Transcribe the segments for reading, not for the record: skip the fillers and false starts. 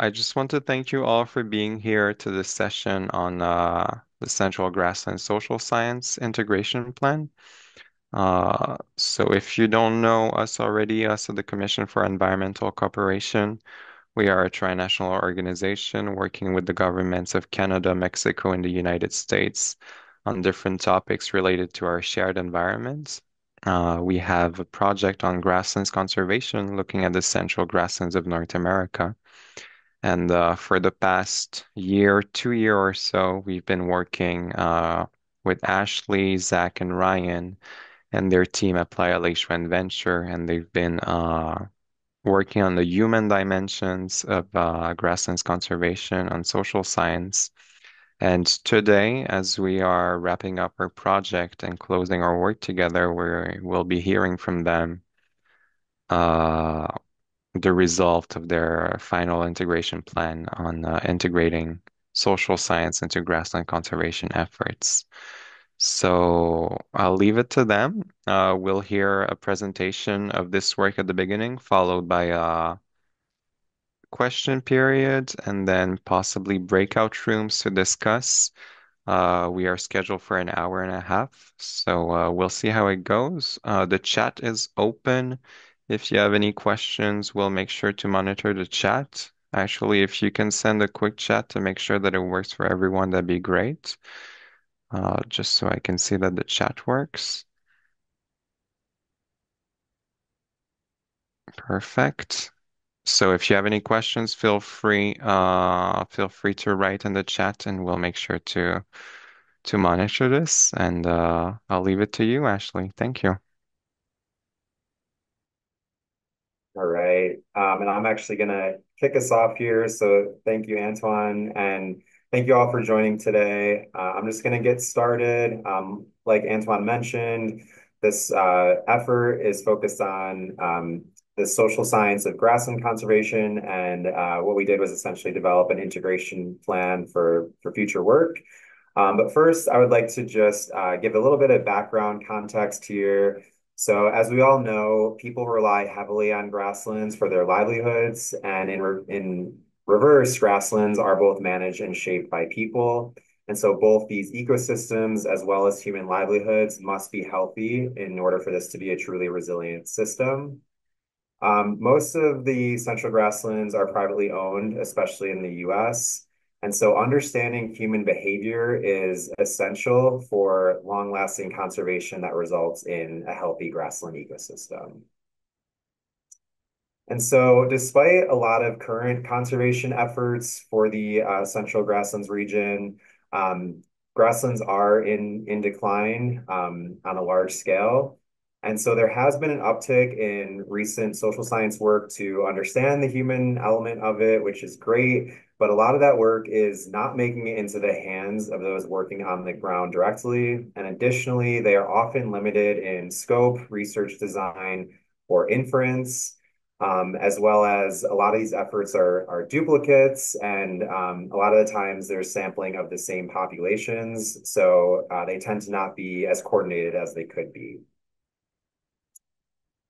I just want to thank you all for being here to this session on the Central Grasslands Social Science Integration Plan. So if you don't know us already, us at the Commission for Environmental Cooperation, we are a trinational organization working with the governments of Canada, Mexico, and the United States on different topics related to our shared environments. We have a project on grasslands conservation looking at the central grasslands of North America. And for the past year, 2 year or so, we've been working with Ashley, Zach, and Ryan and their team at Playa Lake Joint Venture, and they've been working on the human dimensions of grasslands conservation on social science. And today, as we are wrapping up our project and closing our work together, we'll be hearing from them uh, the result of their final integration plan on integrating social science into grassland conservation efforts. So I'll leave it to them. We'll hear a presentation of this work at the beginning, followed by a question period, and then possibly breakout rooms to discuss. We are scheduled for an hour and a half, so we'll see how it goes. The chat is open. If you have any questions, we'll make sure to monitor the chat. Actually, if you can send a quick chat to make sure that it works for everyone, that'd be great. Just so I can see that the chat works. Perfect. So if you have any questions, feel free to write in the chat and we'll make sure to monitor this. And I'll leave it to you, Ashley. Thank you. All right. And I'm actually going to kick us off here. So thank you, Antoine, and thank you all for joining today. I'm just going to get started. Like Antoine mentioned, this effort is focused on the social science of grassland conservation. And what we did was essentially develop an integration plan for future work. But first, I would like to just give a little bit of background context here. So, as we all know, people rely heavily on grasslands for their livelihoods, and in reverse, grasslands are both managed and shaped by people. And so, both these ecosystems as well as human livelihoods must be healthy in order for this to be a truly resilient system. Most of the central grasslands are privately owned, especially in the US. And so understanding human behavior is essential for long-lasting conservation that results in a healthy grassland ecosystem. And so, despite a lot of current conservation efforts for the central grasslands region, um, grasslands are in decline on a large scale. And so, there has been an uptick in recent social science work to understand the human element of it, which is great. But a lot of that work is not making it into the hands of those working on the ground directly. And additionally, they are often limited in scope, research design, or inference. As well as a lot of these efforts are duplicates, and a lot of the times there's sampling of the same populations, so they tend to not be as coordinated as they could be.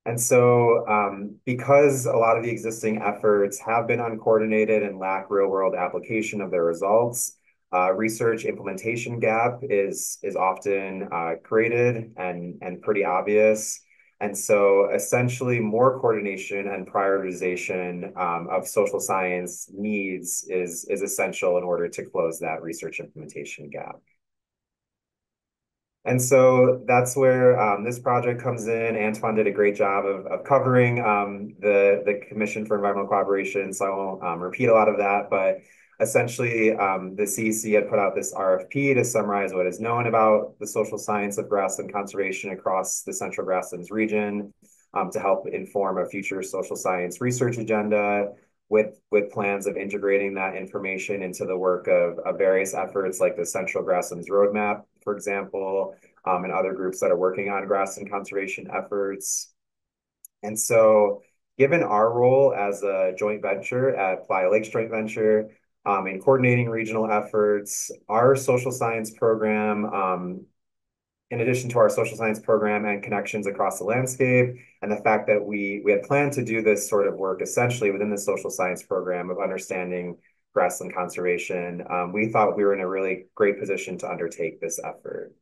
And so, because a lot of the existing efforts have been uncoordinated and lack real-world application of their results, research implementation gap is often created and pretty obvious. And so, essentially, more coordination and prioritization of social science needs is essential in order to close that research implementation gap. And so that's where this project comes in. Antoine did a great job of covering the Commission for Environmental Cooperation, so I won't repeat a lot of that. But essentially, the CEC had put out this RFP to summarize what is known about the social science of grassland conservation across the Central Grasslands region to help inform a future social science research agenda with plans of integrating that information into the work of various efforts like the Central Grasslands Roadmap, for example, and other groups that are working on grassland conservation efforts. And so, given our role as a joint venture at Playa Lakes Joint Venture in coordinating regional efforts, our social science program in addition to our social science program and connections across the landscape, and the fact that we had planned to do this sort of work essentially within the social science program of understanding grassland conservation, we thought we were in a really great position to undertake this effort.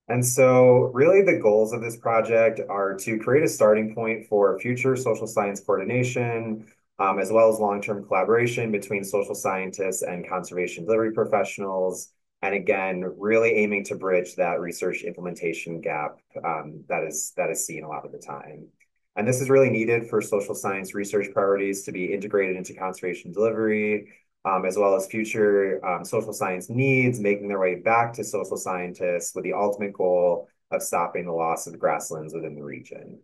And so, really, the goals of this project are to create a starting point for future social science coordination, as well as long-term collaboration between social scientists and conservation delivery professionals. And again, really aiming to bridge that research implementation gap that is seen a lot of the time. And this is really needed for social science research priorities to be integrated into conservation delivery, as well as future social science needs, making their way back to social scientists with the ultimate goal of stopping the loss of grasslands within the region.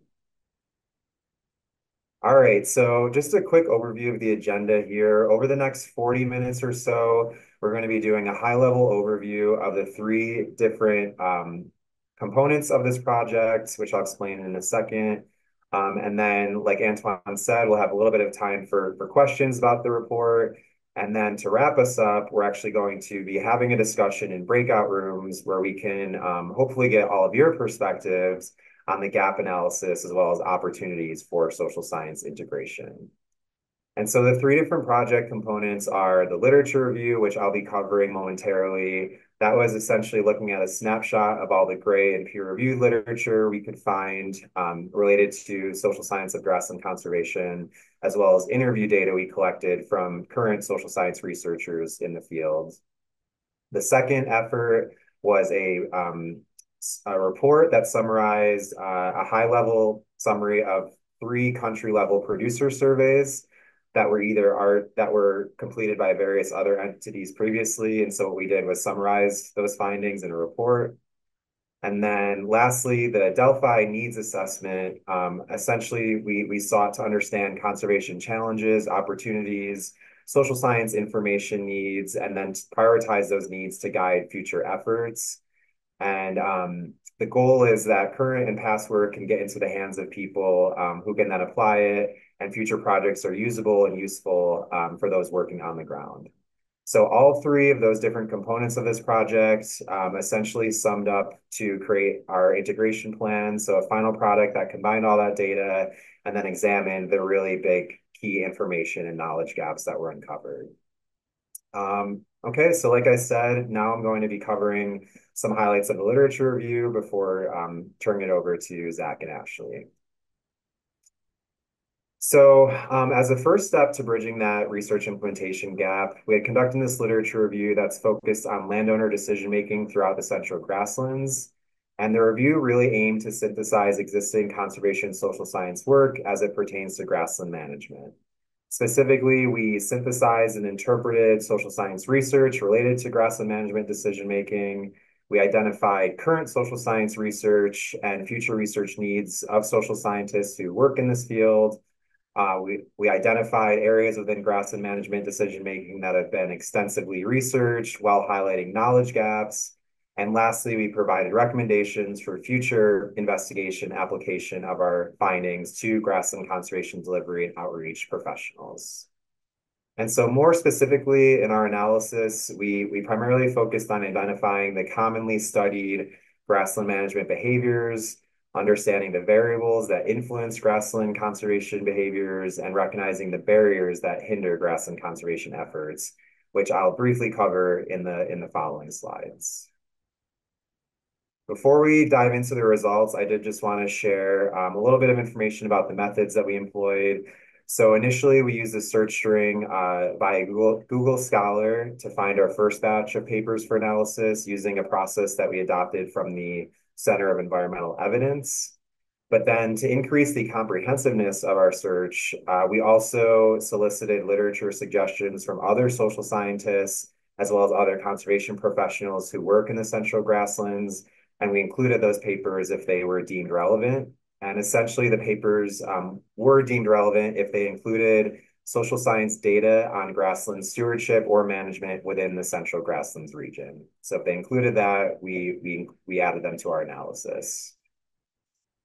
All right, so just a quick overview of the agenda here. Over the next 40 minutes or so, we're going to be doing a high-level overview of the three different components of this project, which I'll explain in a second. And then, like Antoine said, we'll have a little bit of time for questions about the report. And then to wrap us up, we're actually going to be having a discussion in breakout rooms where we can hopefully get all of your perspectives on the gap analysis as well as opportunities for social science integration. And so the three different project components are the literature review, which I'll be covering momentarily. That was essentially looking at a snapshot of all the gray and peer-reviewed literature we could find related to social science of grassland conservation, as well as interview data we collected from current social science researchers in the field. The second effort was a report that summarized a high-level summary of three country-level producer surveys that were completed by various other entities previously. And so what we did was summarize those findings in a report. And then lastly, the Delphi needs assessment. Essentially, we sought to understand conservation challenges, opportunities, social science information needs, and then prioritize those needs to guide future efforts. And the goal is that current and past work can get into the hands of people who can then apply it, and future projects are usable and useful for those working on the ground. So all three of those different components of this project essentially summed up to create our integration plan. So a final product that combined all that data and then examined the really big key information and knowledge gaps that were uncovered. Okay, so like I said, now I'm going to be covering some highlights of the literature review before turning it over to Zach and Ashley. So, as a first step to bridging that research implementation gap, we had conducted this literature review that's focused on landowner decision making throughout the central grasslands. And the review really aimed to synthesize existing conservation social science work as it pertains to grassland management. Specifically, we synthesized and interpreted social science research related to grassland management decision making. We identified current social science research and future research needs of social scientists who work in this field. We identified areas within grassland management decision making that have been extensively researched while highlighting knowledge gaps. And lastly, we provided recommendations for future investigation application of our findings to grassland conservation delivery and outreach professionals. And so more specifically in our analysis, we primarily focused on identifying the commonly studied grassland management behaviors, understanding the variables that influence grassland conservation behaviors, and recognizing the barriers that hinder grassland conservation efforts, which I'll briefly cover in the following slides. Before we dive into the results, I did just want to share a little bit of information about the methods that we employed. So initially, we used a search string via Google Scholar to find our first batch of papers for analysis using a process that we adopted from the Center of Environmental Evidence. But then to increase the comprehensiveness of our search, we also solicited literature suggestions from other social scientists, as well as other conservation professionals who work in the central grasslands, and we included those papers if they were deemed relevant. And essentially, the papers were deemed relevant if they included social science data on grassland stewardship or management within the central grasslands region. So if they included that, we added them to our analysis.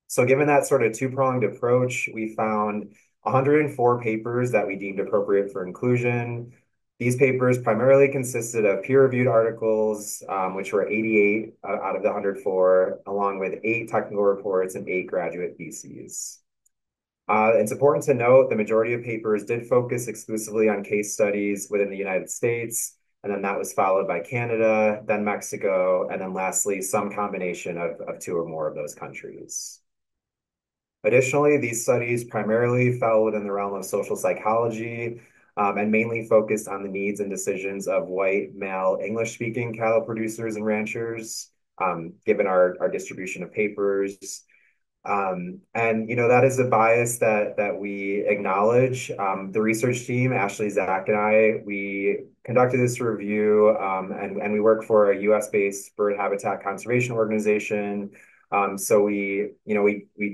So given that sort of two-pronged approach, we found 104 papers that we deemed appropriate for inclusion. These papers primarily consisted of peer-reviewed articles, which were 88 out of the 104, along with 8 technical reports and 8 graduate theses. It's important to note the majority of papers did focus exclusively on case studies within the United States, and then that was followed by Canada, then Mexico, and then lastly, some combination of two or more of those countries. Additionally, these studies primarily fell within the realm of social psychology, and mainly focused on the needs and decisions of white male English-speaking cattle producers and ranchers, given our distribution of papers. And that is a bias that we acknowledge. The research team, Ashley, Zach, and I, we conducted this review, and we work for a U.S.-based bird habitat conservation organization. So we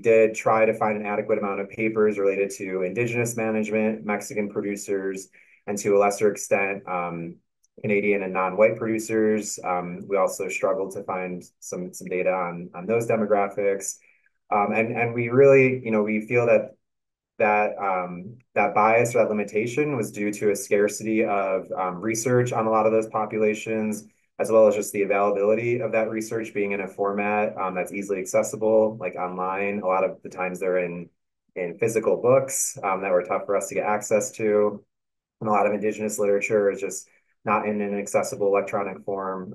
did try to find an adequate amount of papers related to indigenous management, Mexican producers, and to a lesser extent, Canadian and non-white producers. We also struggled to find some data on those demographics. And we really, we feel that bias or that limitation was due to a scarcity of research on a lot of those populations, as well as just the availability of that research being in a format that's easily accessible, like online. A lot of the times they're in physical books that were tough for us to get access to. And a lot of indigenous literature is just not in an accessible electronic form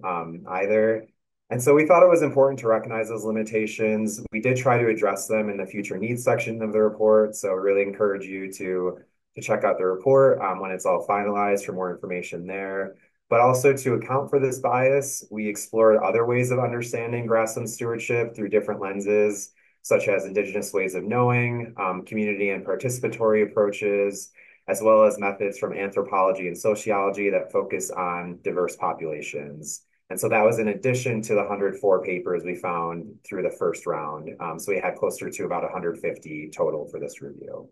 either. And so we thought it was important to recognize those limitations. We did try to address them in the future needs section of the report. So really encourage you to check out the report when it's all finalized for more information there. But also to account for this bias, we explored other ways of understanding grassland stewardship through different lenses, such as indigenous ways of knowing, community and participatory approaches, as well as methods from anthropology and sociology that focus on diverse populations. And so that was in addition to the 104 papers we found through the first round. So we had closer to about 150 total for this review.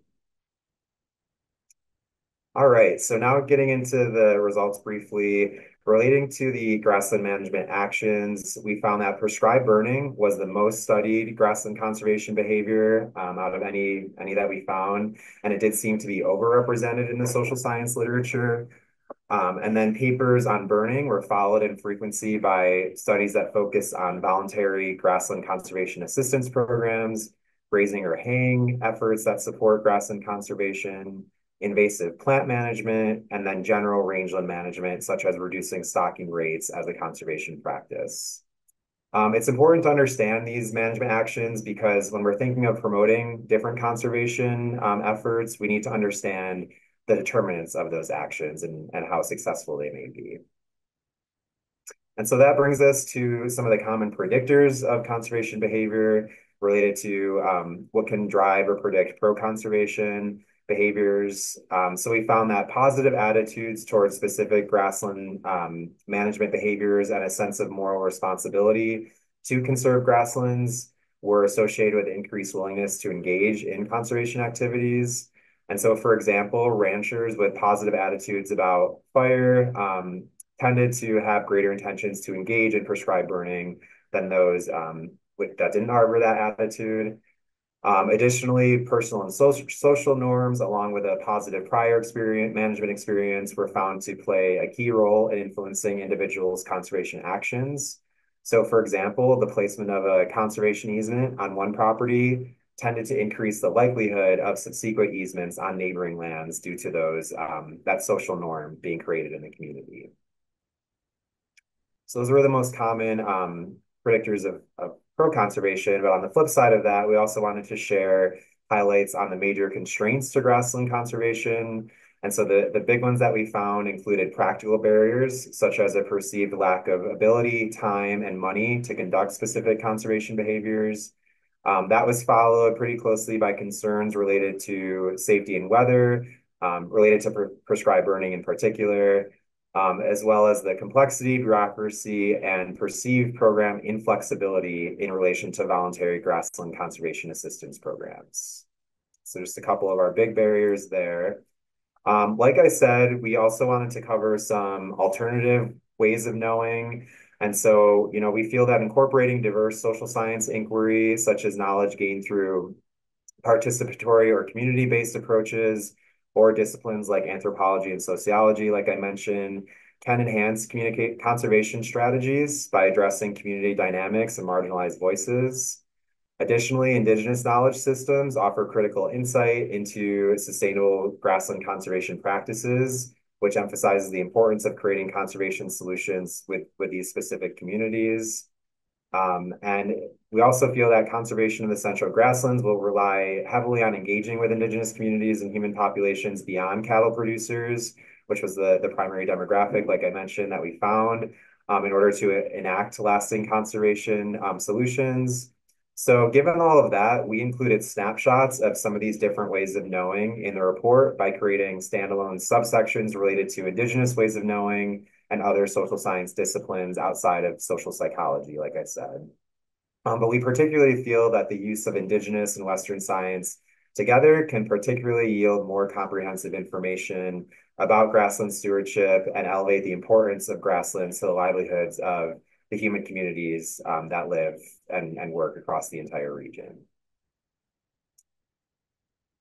All right, so now getting into the results briefly. Relating to the grassland management actions, we found that prescribed burning was the most studied grassland conservation behavior out of any that we found, and it did seem to be overrepresented in the social science literature. And then papers on burning were followed in frequency by studies that focus on voluntary grassland conservation assistance programs, grazing or haying efforts that support grassland conservation, invasive plant management, and then general rangeland management, such as reducing stocking rates as a conservation practice. It's important to understand these management actions because when we're thinking of promoting different conservation efforts, we need to understand the determinants of those actions and how successful they may be. And so that brings us to some of the common predictors of conservation behavior related to what can drive or predict pro-conservation behaviors. So we found that positive attitudes towards specific grassland management behaviors and a sense of moral responsibility to conserve grasslands were associated with increased willingness to engage in conservation activities. And so, for example, ranchers with positive attitudes about fire tended to have greater intentions to engage in prescribed burning than those that didn't harbor that attitude. Additionally, personal and social norms, along with a positive prior management experience, were found to play a key role in influencing individuals' conservation actions. So, for example, the placement of a conservation easement on one property tended to increase the likelihood of subsequent easements on neighboring lands due to that social norm being created in the community. So those were the most common predictors of pro-conservation. But on the flip side of that, we also wanted to share highlights on the major constraints to grassland conservation. And so the big ones that we found included practical barriers, such as a perceived lack of ability, time, and money to conduct specific conservation behaviors. That was followed pretty closely by concerns related to safety and weather, related to prescribed burning in particular, as well as the complexity, bureaucracy, and perceived program inflexibility in relation to voluntary grassland conservation assistance programs. So just a couple of our big barriers there. Like I said, we also wanted to cover some alternative ways of knowing. And so, we feel that incorporating diverse social science inquiry, such as knowledge gained through participatory or community-based approaches, or disciplines like anthropology and sociology, like I mentioned, can enhance communicate conservation strategies by addressing community dynamics and marginalized voices. Additionally, Indigenous knowledge systems offer critical insight into sustainable grassland conservation practices, which emphasizes the importance of creating conservation solutions with these specific communities. And we also feel that conservation of the central grasslands will rely heavily on engaging with indigenous communities and human populations beyond cattle producers, which was the primary demographic, like I mentioned, that we found in order to enact lasting conservation solutions. So, given all of that, we included snapshots of some of these different ways of knowing in the report by creating standalone subsections related to indigenous ways of knowing and other social science disciplines outside of social psychology, like I said. But we particularly feel that the use of indigenous and Western science together can particularly yield more comprehensive information about grassland stewardship and elevate the importance of grasslands to the livelihoods of the human communities that live and work across the entire region.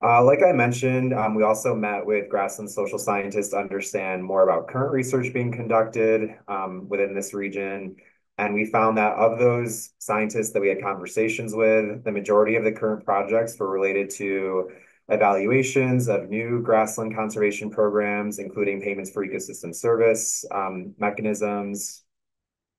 Like I mentioned, we also met with grassland social scientists to understand more about current research being conducted within this region. And we found that of those scientists that we had conversations with, the majority of the current projects were related to evaluations of new grassland conservation programs, including payments for ecosystem service mechanisms,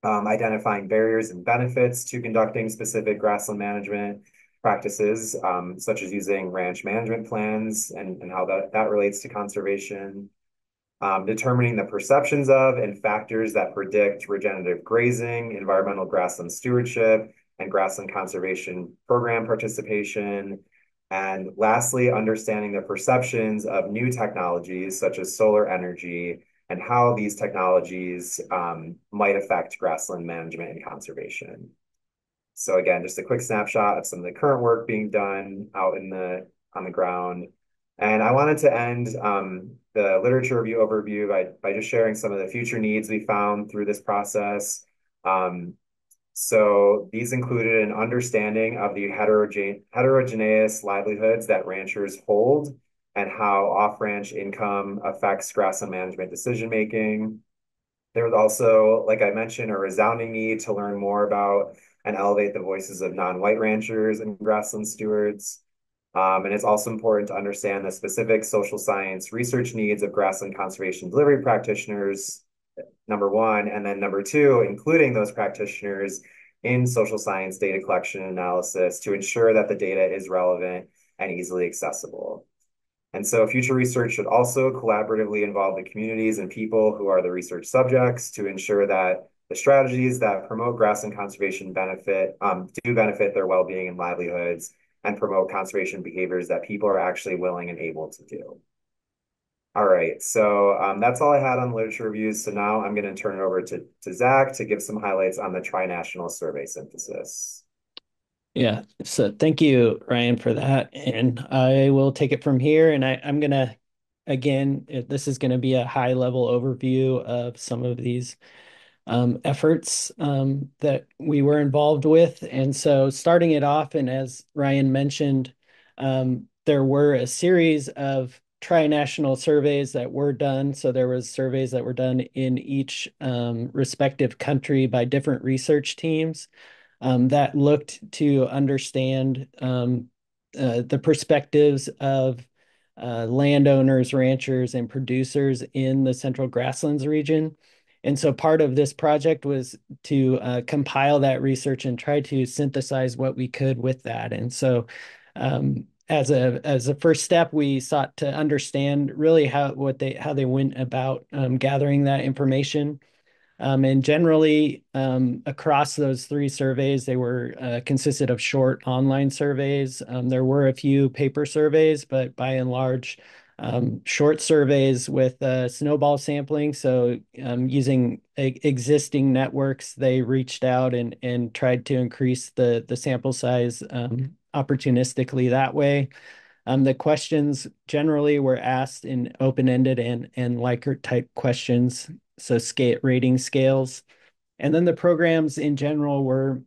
identifying barriers and benefits to conducting specific grassland management practices, such as using ranch management plans and how that relates to conservation, determining the perceptions of and factors that predict regenerative grazing, environmental grassland stewardship, and grassland conservation program participation. And lastly, understanding the perceptions of new technologies such as solar energy and how these technologies might affect grassland management and conservation. So again, just a quick snapshot of some of the current work being done out in the on the ground. And I wanted to end the literature review overview by just sharing some of the future needs we found through this process. Um, so these included an understanding of the heterogeneous livelihoods that ranchers hold and how off-ranch income affects grassland management decision making. There was also, like I mentioned, a resounding need to learn more about and elevate the voices of non-white ranchers and grassland stewards. And it's also important to understand the specific social science research needs of grassland conservation delivery practitioners, number one, and then number two, including those practitioners in social science data collection and analysis to ensure that the data is relevant and easily accessible. And so future research should also collaboratively involve the communities and people who are the research subjects to ensure that the strategies that promote grassland conservation do benefit their well-being and livelihoods and promote conservation behaviors that people are actually willing and able to do. All right, so that's all I had on literature reviews. So now I'm going to turn it over to Zach to give some highlights on the tri-national survey synthesis. Yeah, so thank you, Ryan, for that. And I will take it from here. And I'm gonna, again, this is gonna be a high level overview of some of these efforts that we were involved with. And so starting it off, and as Ryan mentioned, there were a series of tri-national surveys that were done. So there was surveys that were done in each respective country by different research teams that looked to understand the perspectives of landowners, ranchers, and producers in the Central Grasslands region. And so part of this project was to compile that research and try to synthesize what we could with that. And so as a first step, we sought to understand really how they went about gathering that information. And generally, across those three surveys, they were consisted of short online surveys. There were a few paper surveys, but by and large, short surveys with snowball sampling. So, using existing networks, they reached out and tried to increase the sample size opportunistically that way. The questions generally were asked in open-ended and Likert type questions, so scale rating scales. And then the programs in general were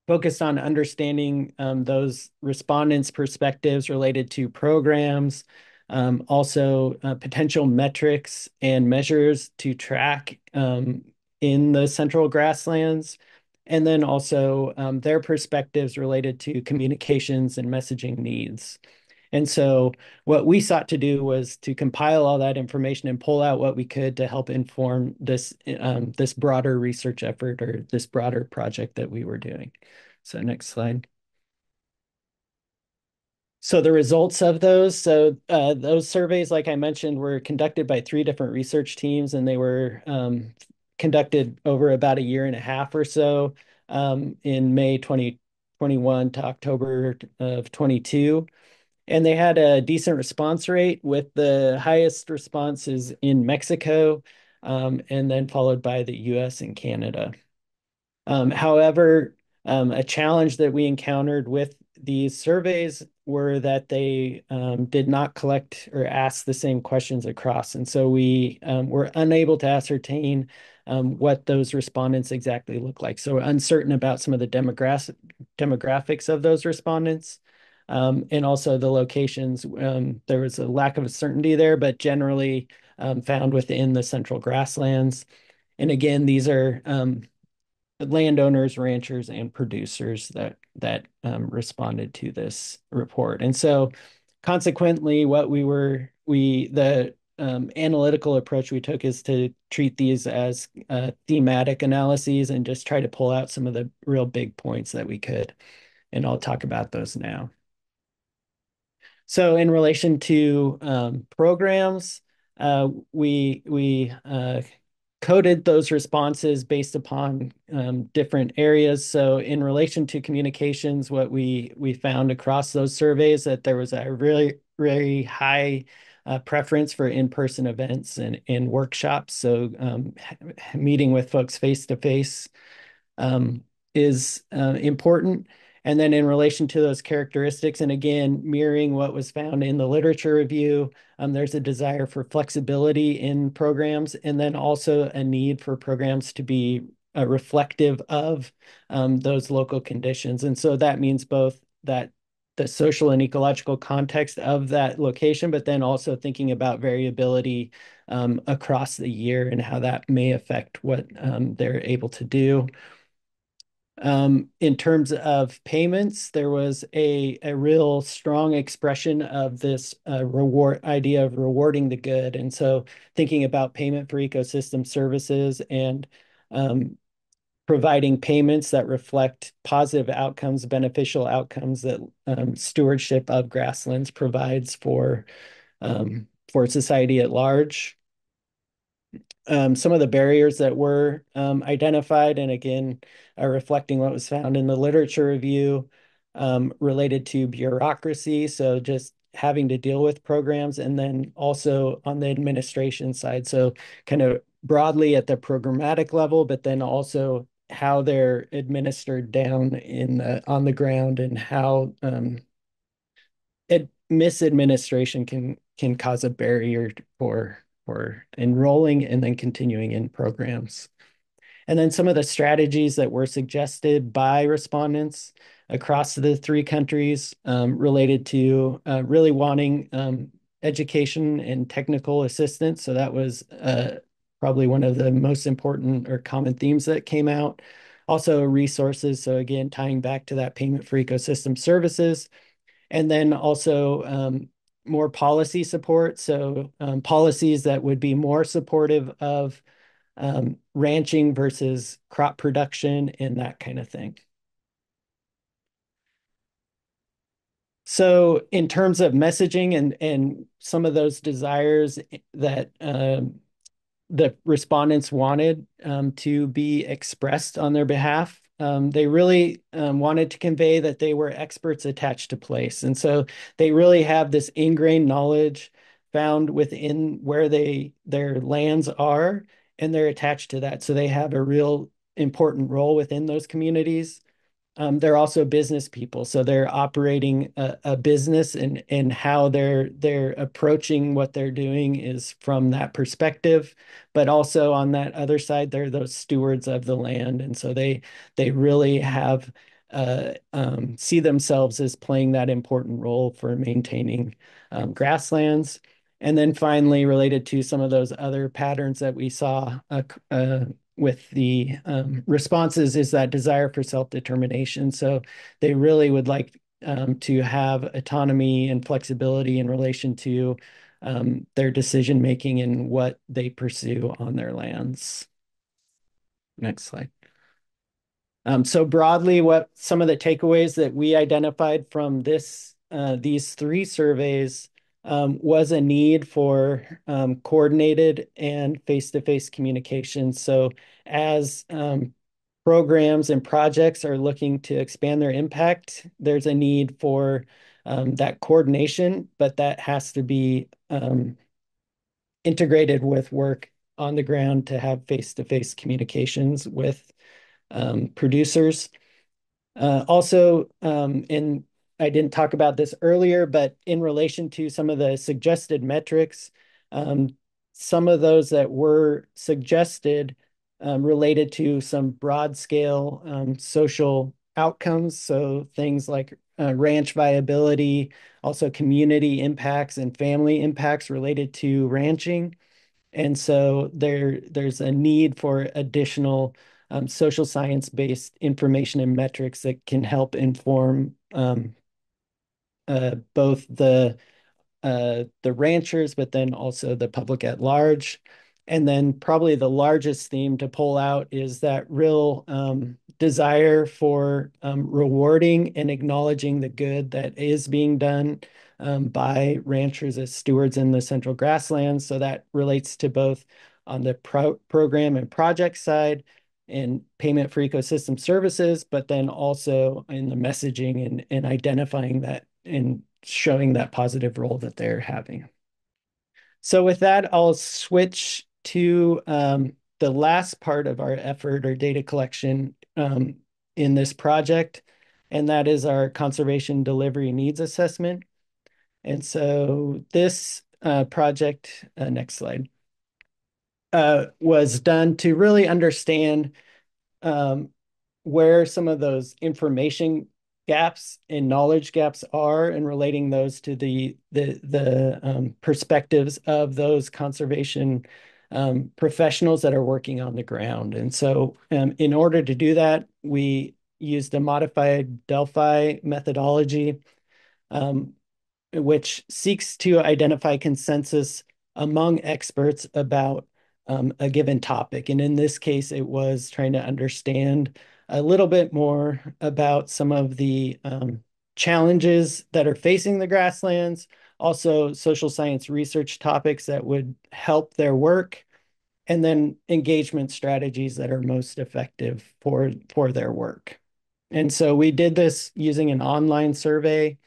focused on understanding those respondents' perspectives related to programs, Also potential metrics and measures to track in the central grasslands, and then also their perspectives related to communications and messaging needs. And so what we sought to do was to compile all that information and pull out what we could to help inform this broader research effort or this broader project that we were doing. So next slide. So the results of those surveys, like I mentioned, were conducted by three different research teams, and they were conducted over about a year and a half or so, in May 2021 to October of 22. And they had a decent response rate, with the highest responses in Mexico, and then followed by the US and Canada. However, a challenge that we encountered with these surveys were that they did not collect or ask the same questions across. And so we were unable to ascertain what those respondents exactly look like. So we're uncertain about some of the demographics of those respondents. And also the locations. There was a lack of certainty there, but generally found within the central grasslands. And again, these are landowners, ranchers, and producers that responded to this report. And so consequently, the analytical approach we took is to treat these as thematic analyses and just try to pull out some of the real big points that we could. And I'll talk about those now. So in relation to programs, we coded those responses based upon different areas. So in relation to communications, what we found across those surveys that there was a really, really high preference for in-person events and workshops. So meeting with folks face to face is important. And then in relation to those characteristics, and again, mirroring what was found in the literature review, there's a desire for flexibility in programs, and then also a need for programs to be reflective of those local conditions. And so that means both that the social and ecological context of that location, but then also thinking about variability across the year and how that may affect what they're able to do. In terms of payments, there was a real strong expression of this reward idea of rewarding the good. And so thinking about payment for ecosystem services and providing payments that reflect positive outcomes, beneficial outcomes that stewardship of grasslands provides for society at large. Some of the barriers that were identified, and again, reflecting what was found in the literature review related to bureaucracy. So just having to deal with programs, and then also on the administration side. So kind of broadly at the programmatic level, but then also how they're administered down on the ground, and how misadministration can cause a barrier for enrolling and then continuing in programs. And then some of the strategies that were suggested by respondents across the three countries related to really wanting education and technical assistance. So that was probably one of the most important or common themes that came out. Also resources. So again, tying back to that payment for ecosystem services. And then also more policy support. So policies that would be more supportive of ranching versus crop production and that kind of thing. So in terms of messaging and some of those desires that the respondents wanted to be expressed on their behalf, they really wanted to convey that they were experts attached to place. And so they really have this ingrained knowledge found within where their lands are, and they're attached to that. So they have a real important role within those communities. They're also business people, so they're operating a business, and how they're approaching what they're doing is from that perspective. But also on that other side, they're those stewards of the land, and so they really have see themselves as playing that important role for maintaining grasslands. And then finally, related to some of those other patterns that we saw with the responses, is that desire for self-determination. So they really would like to have autonomy and flexibility in relation to their decision making and what they pursue on their lands. Next slide. So broadly, what some of the takeaways that we identified from these three surveys was a need for coordinated and face-to-face communication. So as programs and projects are looking to expand their impact, there's a need for that coordination, but that has to be integrated with work on the ground to have face-to-face communications with producers. Also, and I didn't talk about this earlier, but in relation to some of the suggested metrics, um, some of those that were suggested related to some broad scale social outcomes. So things like ranch viability, also community impacts and family impacts related to ranching. And so there's a need for additional social science-based information and metrics that can help inform both the ranchers, but then also the public at large. And then probably the largest theme to pull out is that real desire for rewarding and acknowledging the good that is being done by ranchers as stewards in the Central Grasslands. So that relates to both on the program and project side and payment for ecosystem services, but then also in the messaging and identifying that and showing that positive role that they're having. So with that, I'll switch to the last part of our effort or data collection in this project, and that is our conservation delivery needs assessment. And so this project, next slide, was done to really understand um, where some of those information gaps and knowledge gaps are and relating those to the perspectives of those conservation professionals that are working on the ground. And so in order to do that, we used a modified Delphi methodology, um, which seeks to identify consensus among experts about a given topic. And in this case, it was trying to understand a little bit more about some of the challenges that are facing the grasslands, also social science research topics that would help their work, and then engagement strategies that are most effective for their work. And so we did this using an online survey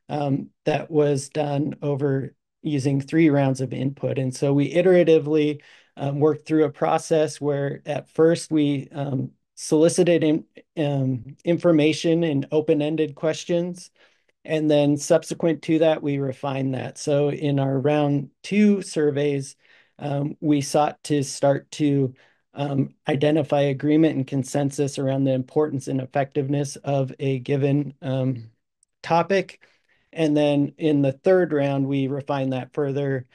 that was done over using 3 rounds of input. And so we iteratively worked through a process where at first we solicited information and open-ended questions. And then subsequent to that, we refined that. So in our round 2 surveys, we sought to start to identify agreement and consensus around the importance and effectiveness of a given topic. And then in the third round, we refined that further,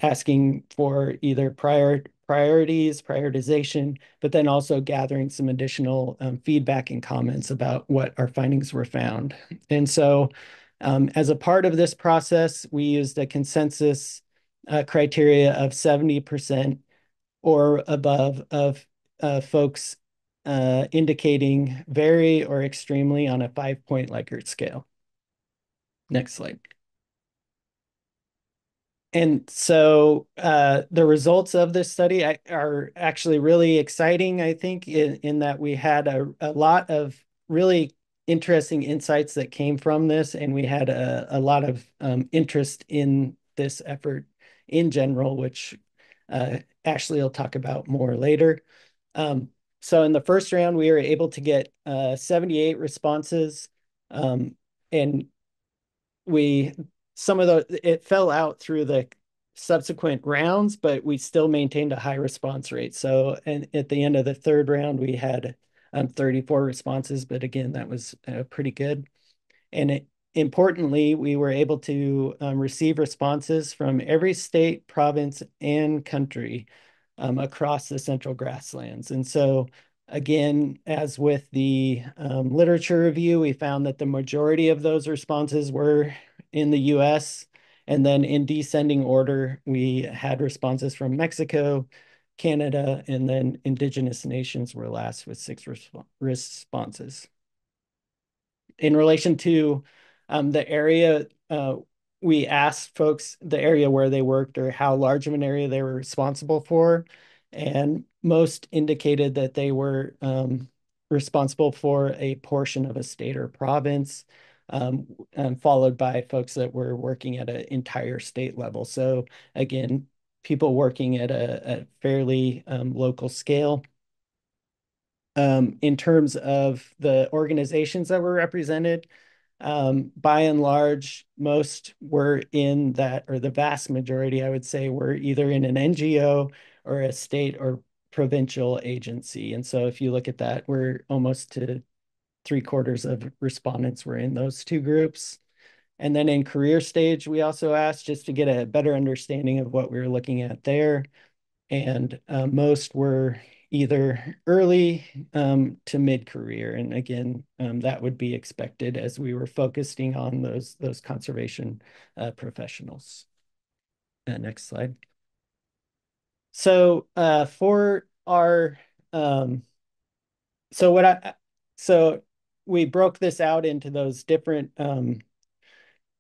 asking for either priorities, prioritization, but then also gathering some additional feedback and comments about what our findings were found. And so as a part of this process, we used a consensus criteria of 70% or above of folks indicating very or extremely on a 5-point Likert scale. Next slide. And so the results of this study are actually really exciting, I think, in that we had a lot of really interesting insights that came from this, and we had a lot of interest in this effort in general, which Ashley will talk about more later. So in the first round, we were able to get 78 responses, and we some of it fell out through the subsequent rounds, but we still maintained a high response rate. So, and at the end of the third round, we had 34 responses, but again, that was pretty good. And importantly, we were able to receive responses from every state, province, and country across the Central Grasslands. And so, again, as with the literature review, we found that the majority of those responses were in the US. And then in descending order, we had responses from Mexico, Canada, and then indigenous nations were last with 6 responses. In relation to the area, we asked folks the area where they worked or how large of an area they were responsible for, and most indicated that they were responsible for a portion of a state or province, followed by folks that were working at an entire state level. So again, people working at a fairly local scale. In terms of the organizations that were represented, by and large, most were in that, or the vast majority, I would say, were either in an NGO or a state or provincial agency. And so if you look at that, we're almost to 3/4 of respondents were in those two groups. And then in career stage, we also asked just to get a better understanding of what we were looking at there. And most were either early to mid-career. And again, that would be expected as we were focusing on those conservation professionals. Next slide. So for our, so what I, so we broke this out into those different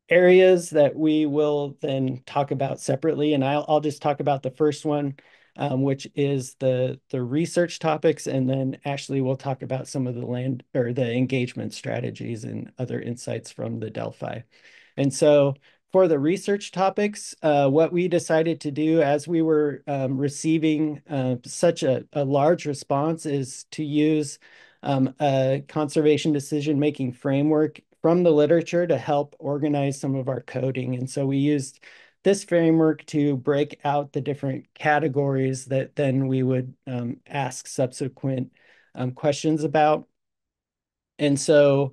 areas that we will then talk about separately. And I'll just talk about the first one, which is the research topics. And then Ashley will talk about some of the land or the engagement strategies and other insights from the Delphi. And so for the research topics, what we decided to do as we were receiving such a large response is to use a conservation decision-making framework from the literature to help organize some of our coding. And so we used this framework to break out the different categories that then we would ask subsequent questions about. And so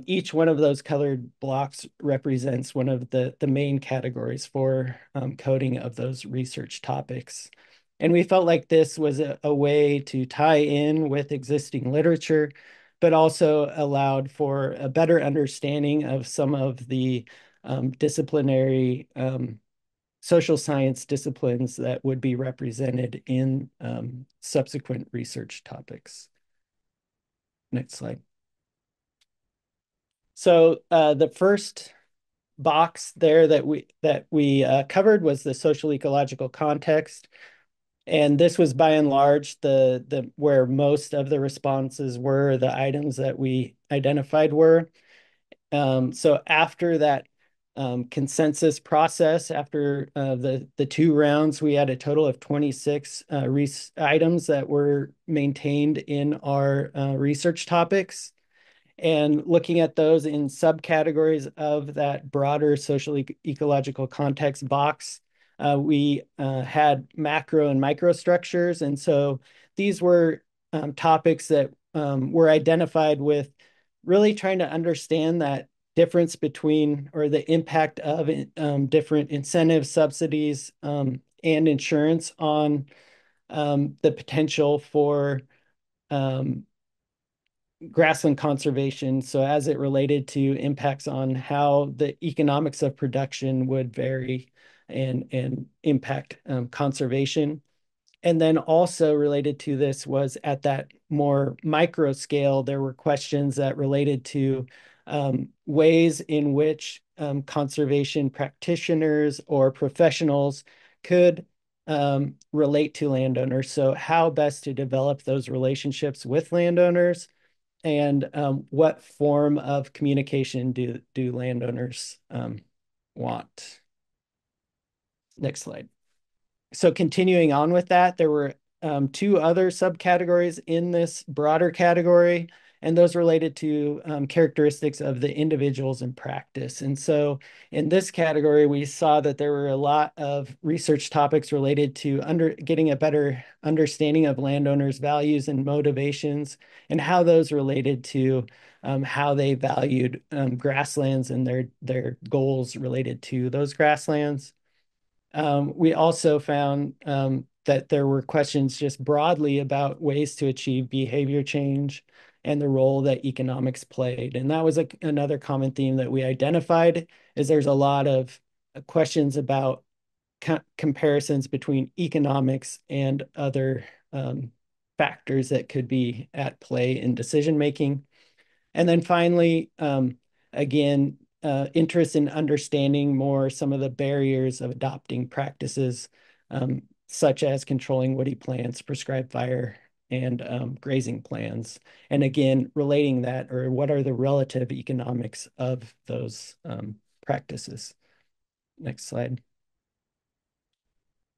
each one of those colored blocks represents one of the main categories for coding of those research topics. And we felt like this was a way to tie in with existing literature, but also allowed for a better understanding of some of the disciplinary social science disciplines that would be represented in subsequent research topics. Next slide. So the first box there that we covered was the social ecological context. And this was by and large the where most of the responses were, the items that we identified were. So after that consensus process, after the 2 rounds, we had a total of 26 items that were maintained in our research topics. And looking at those in subcategories of that broader social ecological context box, we had macro and microstructures. And so these were topics that were identified with really trying to understand that difference between or the impact of different incentives, subsidies, and insurance on the potential for grassland conservation. So as it related to impacts on how the economics of production would vary and impact conservation. And then also related to this was at that more micro scale, there were questions that related to ways in which conservation practitioners or professionals could relate to landowners. So how best to develop those relationships with landowners, and what form of communication do landowners want? Next slide. So continuing on with that, there were 2 other subcategories in this broader category. and those related to characteristics of the individuals in practice. And so in this category, we saw that there were a lot of research topics related to getting a better understanding of landowners' values and motivations and how those related to how they valued grasslands and their goals related to those grasslands. We also found that there were questions just broadly about ways to achieve behavior change and the role that economics played. And that was another common theme that we identified is there's a lot of questions about comparisons between economics and other factors that could be at play in decision making. And then finally, again, interest in understanding more some of the barriers of adopting practices, such as controlling woody plants, prescribed fire, and grazing plans. And again, relating that, or what are the relative economics of those practices? Next slide.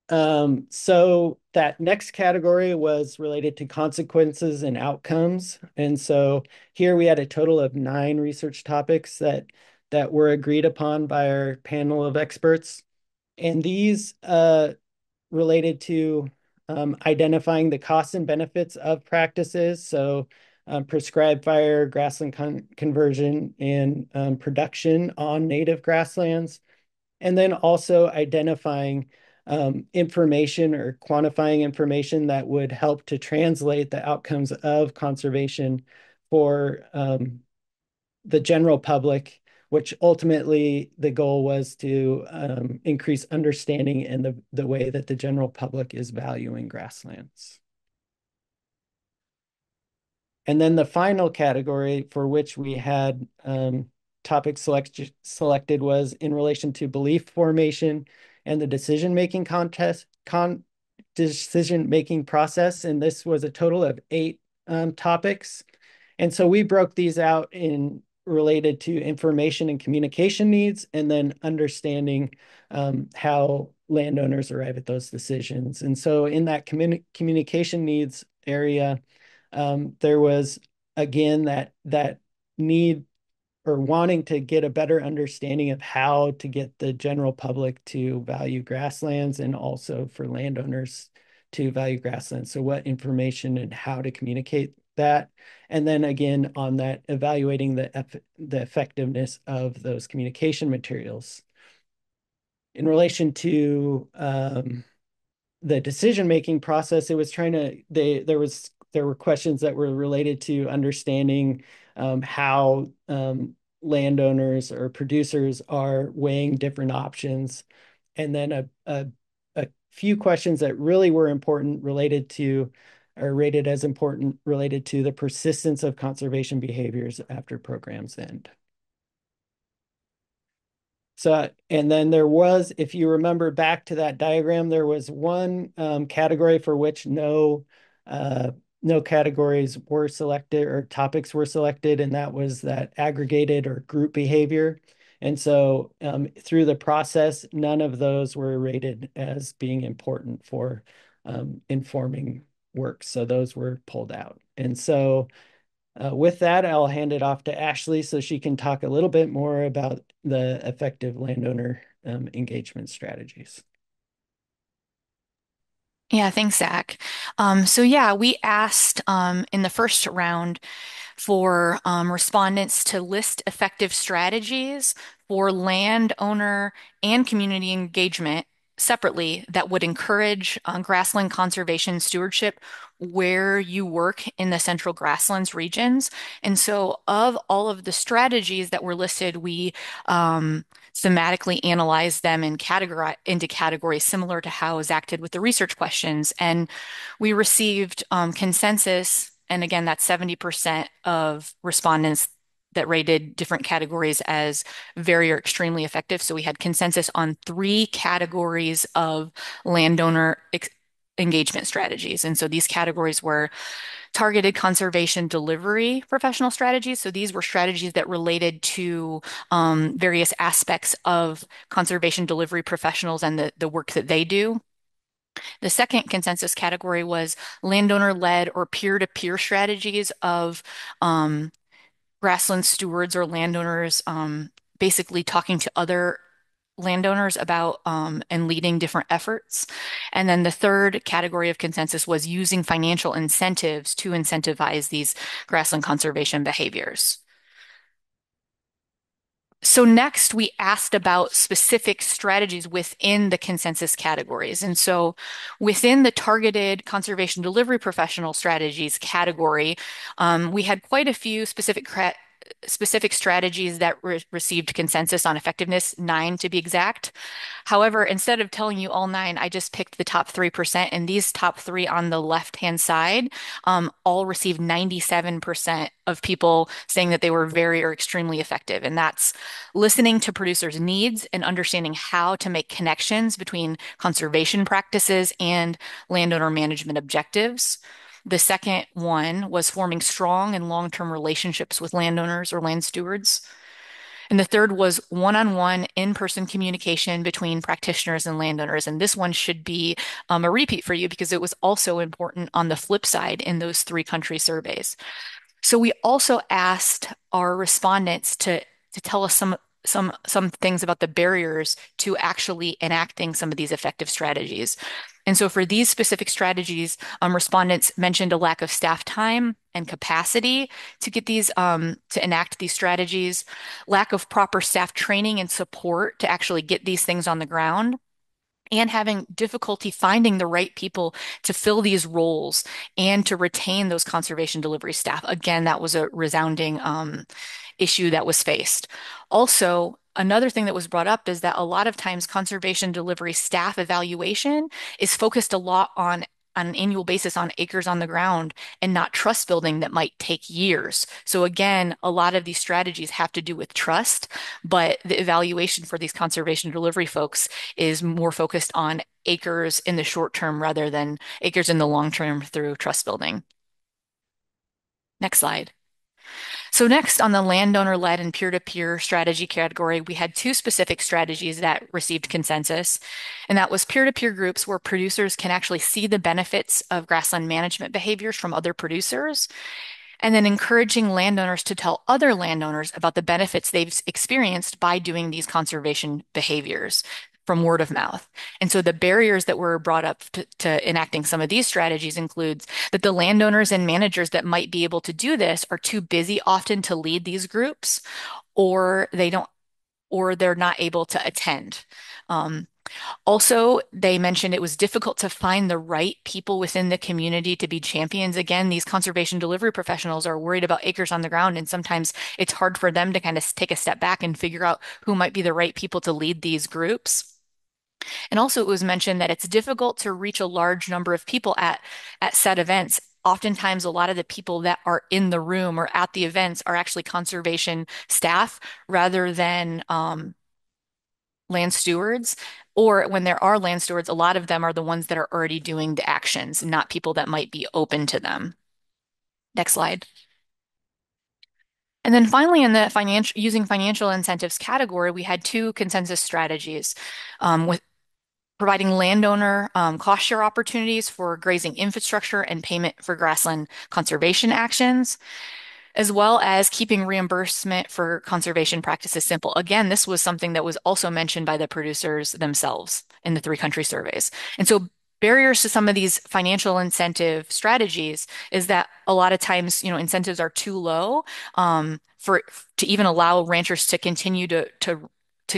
So that next category was related to consequences and outcomes. And so here we had a total of 9 research topics that were agreed upon by our panel of experts. And these related to identifying the costs and benefits of practices. So prescribed fire, grassland conversion, and production on native grasslands, and then also identifying information or quantifying information that would help to translate the outcomes of conservation for the general public, which ultimately the goal was to increase understanding in the way that the general public is valuing grasslands. And then the final category for which we had topics selected was in relation to belief formation and the decision-making process. And this was a total of 8 topics. And so we broke these out in related to information and communication needs, and then understanding how landowners arrive at those decisions. And so in that communication needs area, there was again that need or wanting to get a better understanding of how to get the general public to value grasslands and also for landowners to value grasslands. So what information and how to communicate that. And then again, on that, evaluating the effectiveness of those communication materials. In relation to the decision-making process, it was trying to, there were questions that were related to understanding how landowners or producers are weighing different options. And then a few questions that really were important related to, or rated as important related to the persistence of conservation behaviors after programs end. So, and then there was, if you remember back to that diagram, there was one category for which no categories were selected or topics were selected, and that was that aggregated or group behavior. And so through the process, none of those were rated as being important for informing work. So those were pulled out. And so with that, I'll hand it off to Ashley so she can talk a little bit more about the effective landowner engagement strategies. Yeah, thanks, Zach. So yeah, we asked in the first round for respondents to list effective strategies for landowner and community engagement separately that would encourage grassland conservation stewardship where you work in the central grasslands regions. And so, of all of the strategies that were listed, we thematically analyzed them and categorize into categories similar to how Zach did with the research questions. And we received consensus, and again, that's 70% of respondents that rated different categories as very or extremely effective. So we had consensus on 3 categories of landowner engagement strategies. And so these categories were targeted conservation delivery professional strategies. So these were strategies that related to various aspects of conservation delivery professionals and the work that they do. The second consensus category was landowner-led or peer-to-peer strategies of grassland stewards or landowners, basically talking to other landowners about and leading different efforts. And then the third category of consensus was using financial incentives to incentivize these grassland conservation behaviors. So next, we asked about specific strategies within the consensus categories. And so within the targeted conservation delivery professional strategies category, we had quite a few specific strategies that received consensus on effectiveness, 9 to be exact. However, instead of telling you all 9, I just picked the top 3%, and these top three on the left-hand side all received 97% of people saying that they were very or extremely effective. And that's listening to producers' needs and understanding how to make connections between conservation practices and landowner management objectives. The second one was forming strong and long-term relationships with landowners or land stewards. And the third was one-on-one in-person communication between practitioners and landowners. And this one should be a repeat for you because it was also important on the flip side in those three country surveys. So we also asked our respondents to tell us some things about the barriers to actually enacting some of these effective strategies. And so for these specific strategies, respondents mentioned a lack of staff time and capacity to get these to enact these strategies, lack of proper staff training and support to actually get these things on the ground, and having difficulty finding the right people to fill these roles and to retain those conservation delivery staff. Again, that was a resounding issue that was faced. Also, another thing that was brought up is that a lot of times conservation delivery staff evaluation is focused a lot on an annual basis on acres on the ground and not trust building that might take years. So again, a lot of these strategies have to do with trust, but the evaluation for these conservation delivery folks is more focused on acres in the short term rather than acres in the long term through trust building. Next slide. So next on the landowner-led and peer-to-peer strategy category, we had two specific strategies that received consensus, and that was peer-to-peer groups where producers can actually see the benefits of grassland management behaviors from other producers, and then encouraging landowners to tell other landowners about the benefits they've experienced by doing these conservation behaviors from word of mouth. And so the barriers that were brought up to enacting some of these strategies includes that the landowners and managers that might be able to do this are too busy often to lead these groups, or they're not able to attend. Also, they mentioned it was difficult to find the right people within the community to be champions. Again, these conservation delivery professionals are worried about acres on the ground, and sometimes it's hard for them to kind of take a step back and figure out who might be the right people to lead these groups. And also, it was mentioned that it's difficult to reach a large number of people at said events. Oftentimes, a lot of the people that are in the room or at the events are actually conservation staff rather than land stewards. Or when there are land stewards, a lot of them are the ones that are already doing the actions, not people that might be open to them. Next slide. And then finally, in the using financial incentives category, we had two consensus strategies with providing landowner cost share opportunities for grazing infrastructure and payment for grassland conservation actions, as well as keeping reimbursement for conservation practices simple. Again, this was something that was also mentioned by the producers themselves in the three country surveys. And so barriers to some of these financial incentive strategies is that a lot of times, incentives are too low for to even allow ranchers to continue to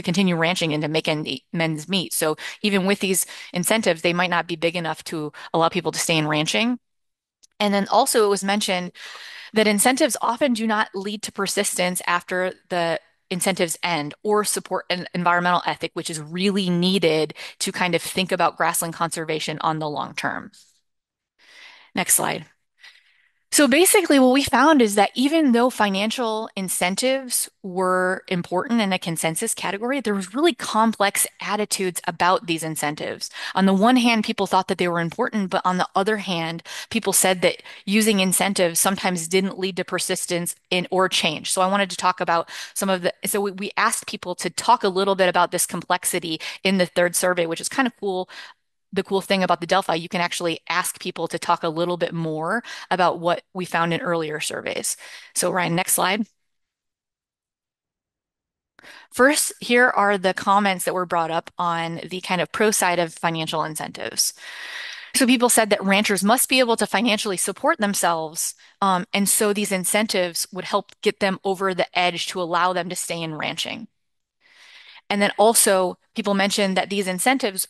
continue ranching and to make ends meet. So even with these incentives, they might not be big enough to allow people to stay in ranching. And then also it was mentioned that incentives often do not lead to persistence after the incentives end or support an environmental ethic, which is really needed to kind of think about grassland conservation on the long term. Next slide. So basically, what we found is that even though financial incentives were important in a consensus category, there was really complex attitudes about these incentives. On the one hand, people thought that they were important, but on the other hand, people said that using incentives sometimes didn't lead to persistence in or change. So I wanted to talk about so we asked people to talk a little bit about this complexity in the third survey, which is kind of cool the cool thing about the Delphi, you can actually ask people to talk a little bit more about what we found in earlier surveys. So Ryan, next slide. First, here are the comments that were brought up on the kind of pro side of financial incentives. So people said that ranchers must be able to financially support themselves, and so these incentives would help get them over the edge to allow them to stay in ranching. And then also, people mentioned that these incentives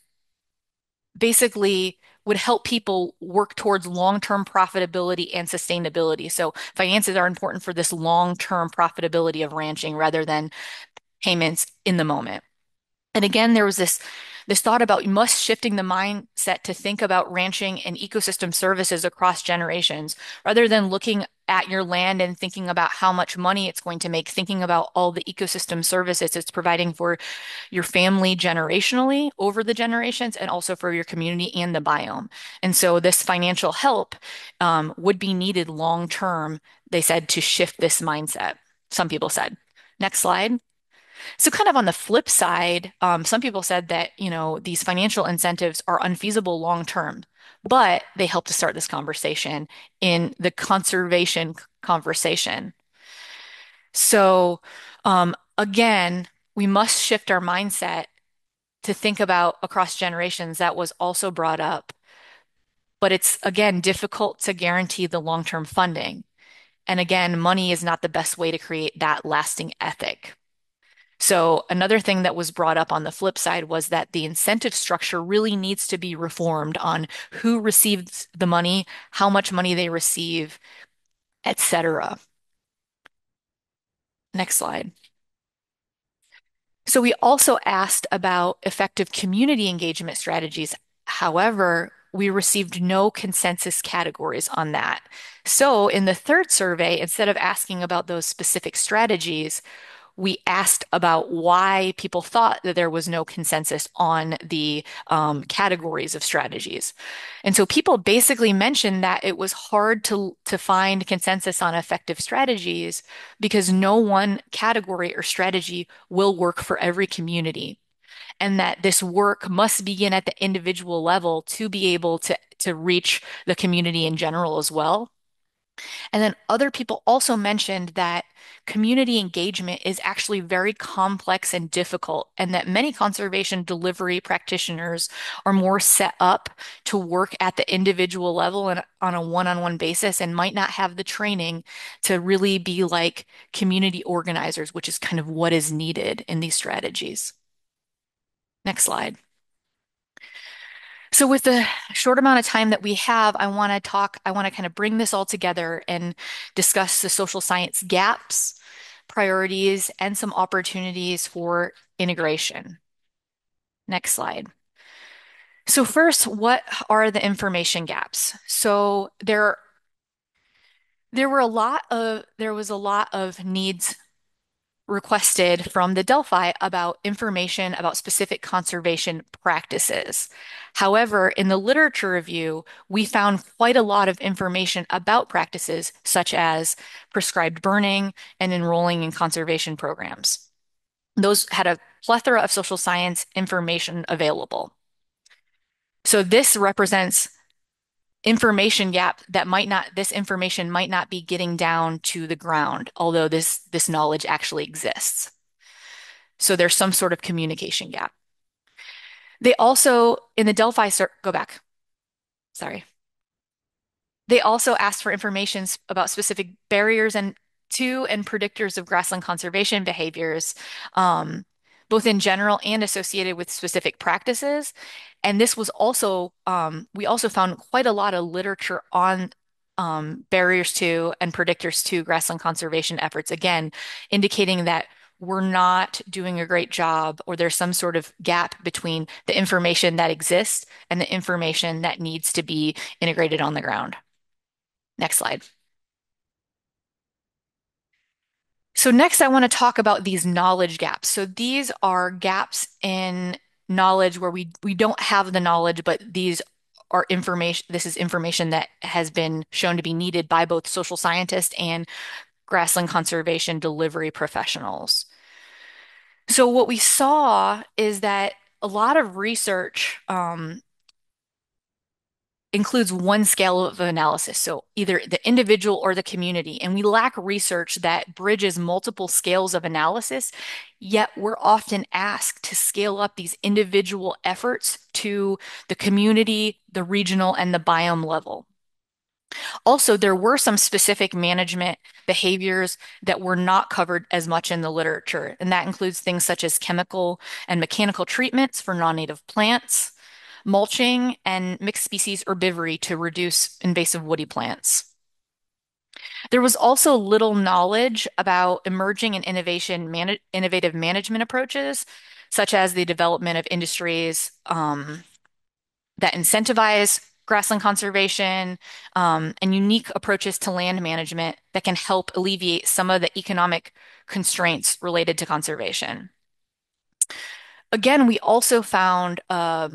basically would help people work towards long-term profitability and sustainability. So finances are important for this long-term profitability of ranching rather than payments in the moment. And again, there was this thought about must shifting the mindset to think about ranching and ecosystem services across generations, rather than looking at your land and thinking about how much money it's going to make, thinking about all the ecosystem services it's providing for your family generationally over the generations and also for your community and the biome. And so this financial help would be needed long term, they said, to shift this mindset. Some people said. Next slide. So kind of on the flip side, some people said that, these financial incentives are unfeasible long term, but they help to start this conversation in the conservation conversation. So again, we must shift our mindset to think about across generations. That was also brought up, but it's again difficult to guarantee the long-term funding. And again, money is not the best way to create that lasting ethic. So another thing that was brought up on the flip side was that the incentive structure really needs to be reformed on who receives the money, how much money they receive, etc. Next slide. So we also asked about effective community engagement strategies. However, we received no consensus categories on that. So in the third survey, instead of asking about those specific strategies, we asked about why people thought that there was no consensus on the categories of strategies. And so people basically mentioned that it was hard to find consensus on effective strategies because no one category or strategy will work for every community. And that this work must begin at the individual level to be able to reach the community in general as well. And then other people also mentioned that community engagement is actually very complex and difficult, and that many conservation delivery practitioners are more set up to work at the individual level and on a one-on-one basis and might not have the training to really be like community organizers, which is kind of what is needed in these strategies. Next slide. So with the short amount of time that we have, I want to kind of bring this all together and discuss the social science gaps, priorities, and some opportunities for integration. Next slide. So first, what are the information gaps? So there was a lot of needs requested from the Delphi about information about specific conservation practices. However, in the literature review, we found quite a lot of information about practices such as prescribed burning and enrolling in conservation programs. Those had a plethora of social science information available. So this represents information gap that this information might not be getting down to the ground, although this knowledge actually exists. So there's some sort of communication gap. They also, in the Delphi, go back, sorry. They also asked for information about specific barriers and predictors of grassland conservation behaviors, both in general and associated with specific practices. And this was also, we also found quite a lot of literature on barriers to and predictors to grassland conservation efforts, again, indicating that we're not doing a great job or there's some sort of gap between the information that exists and the information that needs to be integrated on the ground. Next slide. So next, I want to talk about these knowledge gaps. So these are gaps in knowledge where we don't have the knowledge, but these are information. This is information that has been shown to be needed by both social scientists and grassland conservation delivery professionals. So what we saw is that a lot of research includes one scale of analysis, so either the individual or the community. And we lack research that bridges multiple scales of analysis, yet we're often asked to scale up these individual efforts to the community, the regional, and the biome level. Also, there were some specific management behaviors that were not covered as much in the literature, and that includes things such as chemical and mechanical treatments for non-native plants, mulching, and mixed species herbivory to reduce invasive woody plants. There was also little knowledge about emerging and innovative management approaches, such as the development of industries that incentivize grassland conservation, and unique approaches to land management that can help alleviate some of the economic constraints related to conservation. Again, we also found a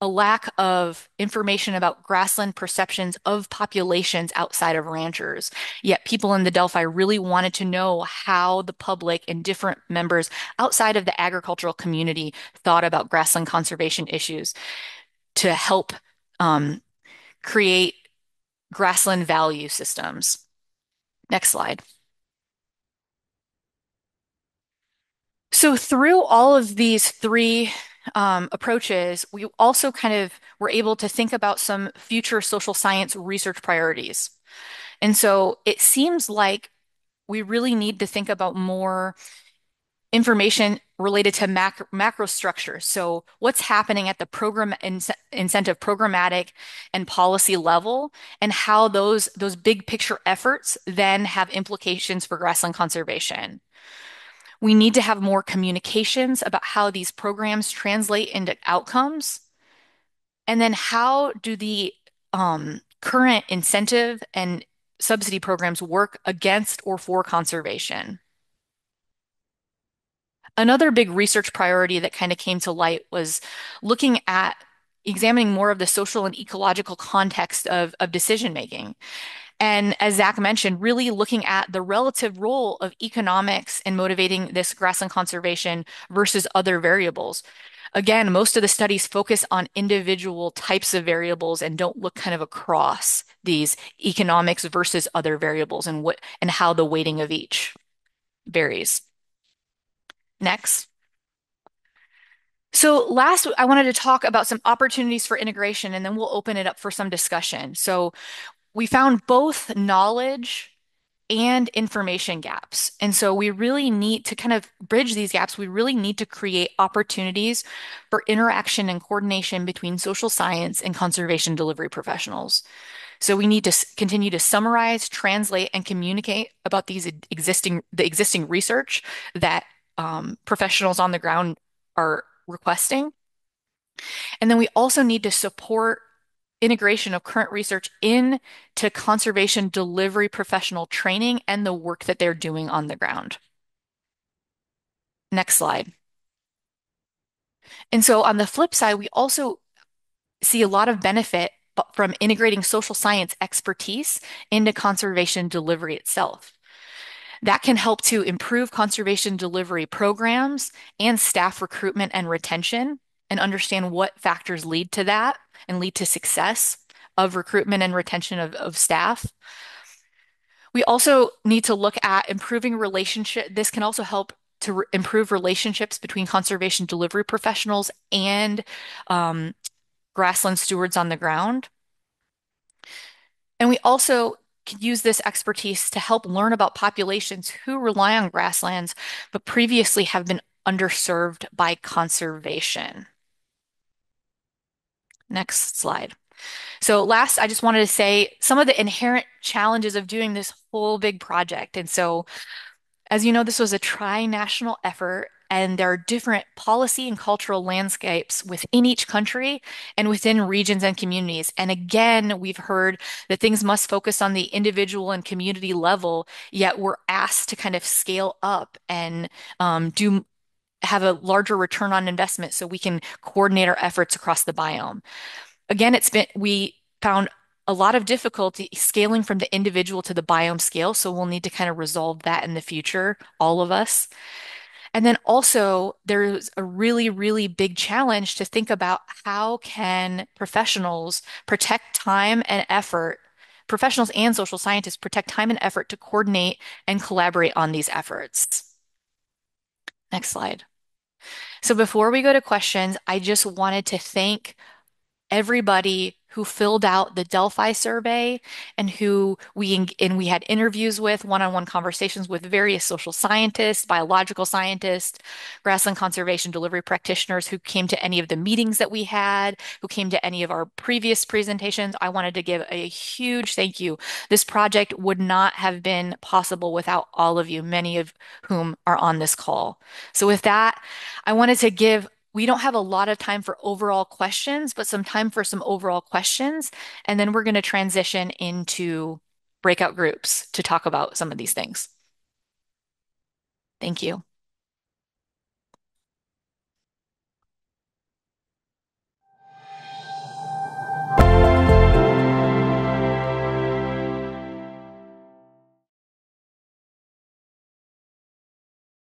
lack of information about grassland perceptions of populations outside of ranchers. Yet people in the Delphi really wanted to know how the public and different members outside of the agricultural community thought about grassland conservation issues to help um, create grassland value systems. Next slide. So through all of these three approaches, we also kind of were able to think about some future social science research priorities. And so it seems like we really need to think about more information related to macro structures. So what's happening at the incentive programmatic and policy level, and how those big picture efforts then have implications for grassland conservation. We need to have more communications about how these programs translate into outcomes. And then how do the current incentive and subsidy programs work against or for conservation? Another big research priority that kind of came to light was looking at examining more of the social and ecological context of decision making. And as Zach mentioned, really looking at the relative role of economics in motivating this grassland conservation versus other variables. Again, most of the studies focus on individual types of variables and don't look kind of across these economics versus other variables and what and how the weighting of each varies. Next. So last, I wanted to talk about some opportunities for integration, and then we'll open it up for some discussion. So we found both knowledge and information gaps. And so we really need to kind of bridge these gaps. We really need to create opportunities for interaction and coordination between social science and conservation delivery professionals. So we need to continue to summarize, translate, and communicate about the existing research that professionals on the ground are requesting. And then we also need to support integration of current research into conservation delivery professional training and the work that they're doing on the ground. Next slide. And so on the flip side, we also see a lot of benefit from integrating social science expertise into conservation delivery itself. That can help to improve conservation delivery programs and staff recruitment and retention, and understand what factors lead to that and lead to success of recruitment and retention of staff. We also need to look at improving relationship. This can also help to improve relationships between conservation delivery professionals and grassland stewards on the ground. And we also can use this expertise to help learn about populations who rely on grasslands, but previously have been underserved by conservation. Next slide. So last, I just wanted to say some of the inherent challenges of doing this whole big project. And so, as you know, this was a tri-national effort, and there are different policy and cultural landscapes within each country and within regions and communities. And again, we've heard that things must focus on the individual and community level, yet we're asked to kind of scale up and do have a larger return on investment so we can coordinate our efforts across the biome. Again, we found a lot of difficulty scaling from the individual to the biome scale, so we'll need to kind of resolve that in the future, all of us. And then also there's a really, really big challenge to think about how can professionals protect time and effort, professionals and social scientists protect time and effort to coordinate and collaborate on these efforts. Next slide. So before we go to questions, I just wanted to thank everybody who filled out the Delphi survey and who we had interviews with, one-on-one conversations with various social scientists, biological scientists, grassland conservation delivery practitioners who came to any of the meetings that we had, who came to any of our previous presentations. I wanted to give a huge thank you. This project would not have been possible without all of you, many of whom are on this call. So with that, I wanted to give we don't have a lot of time for overall questions, but some time for some overall questions. And then we're going to transition into breakout groups to talk about some of these things. Thank you.